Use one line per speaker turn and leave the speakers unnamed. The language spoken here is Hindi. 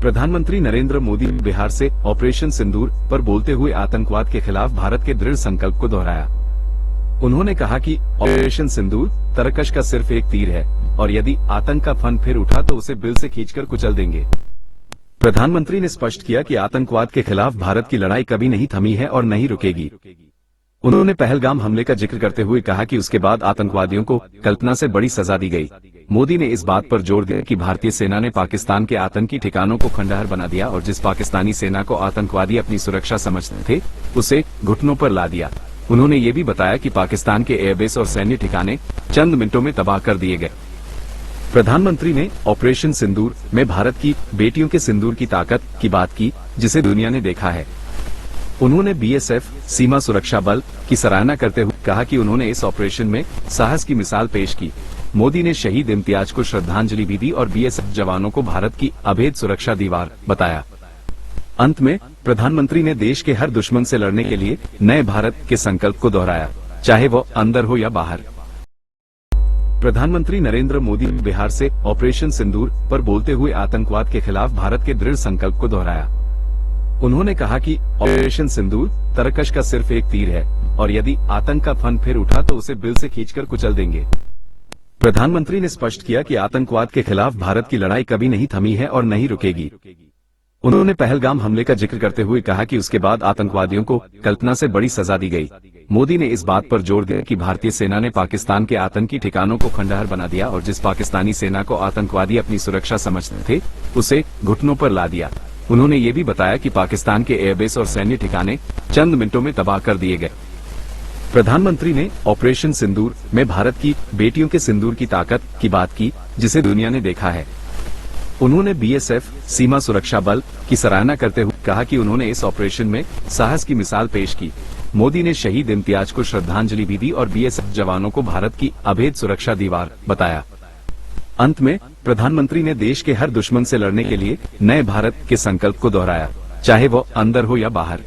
प्रधानमंत्री नरेंद्र मोदी ने बिहार से ऑपरेशन सिंदूर पर बोलते हुए आतंकवाद के खिलाफ भारत के दृढ़ संकल्प को दोहराया। उन्होंने कहा कि ऑपरेशन सिंदूर तरकश का सिर्फ एक तीर है और यदि आतंक का फन फिर उठा तो उसे बिल से खींचकर कुचल देंगे। प्रधानमंत्री ने स्पष्ट किया कि आतंकवाद के खिलाफ भारत की लड़ाई कभी नहीं थमी है और नहीं रुकेगी। उन्होंने पहलगाम हमले का जिक्र करते हुए कहा कि उसके बाद आतंकवादियों को कल्पना से बड़ी सजा दी गई। मोदी ने इस बात पर जोर दिया कि भारतीय सेना ने पाकिस्तान के आतंकी ठिकानों को खंडहर बना दिया और जिस पाकिस्तानी सेना को आतंकवादी अपनी सुरक्षा समझते थे उसे घुटनों पर ला दिया। उन्होंने ये भी बताया कि पाकिस्तान के एयरबेस और सैन्य ठिकाने चंद मिनटों में तबाह कर दिए गए। प्रधानमंत्री ने ऑपरेशन सिंदूर में भारत की बेटियों के सिंदूर की ताकत की बात की, जिसे दुनिया ने देखा है। उन्होंने बीएसएफ सीमा सुरक्षा बल की सराहना करते हुए कहा कि उन्होंने इस ऑपरेशन में साहस की मिसाल पेश की। मोदी ने शहीद इम्तियाज को श्रद्धांजलि भी दी और बीएसएफ जवानों को भारत की अभेद सुरक्षा दीवार बताया। अंत में प्रधानमंत्री ने देश के हर दुश्मन से लड़ने के लिए नए भारत के संकल्प को दोहराया, चाहे वो अंदर हो या बाहर। प्रधानमंत्री नरेंद्र मोदी ने बिहार से ऑपरेशन सिंदूर पर बोलते हुए आतंकवाद के खिलाफ भारत के दृढ़ संकल्प को दोहराया। उन्होंने कहा कि ऑपरेशन सिंदूर तरकश का सिर्फ एक तीर है और यदि आतंक का फन फिर उठा तो उसे बिल से खींचकर कुचल देंगे। प्रधानमंत्री ने स्पष्ट किया कि आतंकवाद के खिलाफ भारत की लड़ाई कभी नहीं थमी है और नहीं रुकेगी। उन्होंने पहलगाम हमले का जिक्र करते हुए कहा कि उसके बाद आतंकवादियों को कल्पना से बड़ी सजा दी गई। मोदी ने इस बात पर जोर दिया कि भारतीय सेना ने पाकिस्तान के आतंकी ठिकानों को खंडहर बना दिया और जिस पाकिस्तानी सेना को आतंकवादी अपनी सुरक्षा समझते थे उसे घुटनों पर ला दिया। उन्होंने ये भी बताया कि पाकिस्तान के एयरबेस और सैन्य ठिकाने चंद मिनटों में तबाह कर दिए गए। प्रधानमंत्री ने ऑपरेशन सिंदूर में भारत की बेटियों के सिंदूर की ताकत की बात की, जिसे दुनिया ने देखा है। उन्होंने बीएसएफ सीमा सुरक्षा बल की सराहना करते हुए कहा कि उन्होंने इस ऑपरेशन में साहस की मिसाल पेश की। मोदी ने शहीद इम्तियाज को श्रद्धांजलि भी दी और बीएसएफ जवानों को भारत की अभेद सुरक्षा दीवार बताया। अंत में प्रधानमंत्री ने देश के हर दुश्मन से लड़ने के लिए नए भारत के संकल्प को दोहराया, चाहे वो अंदर हो या बाहर।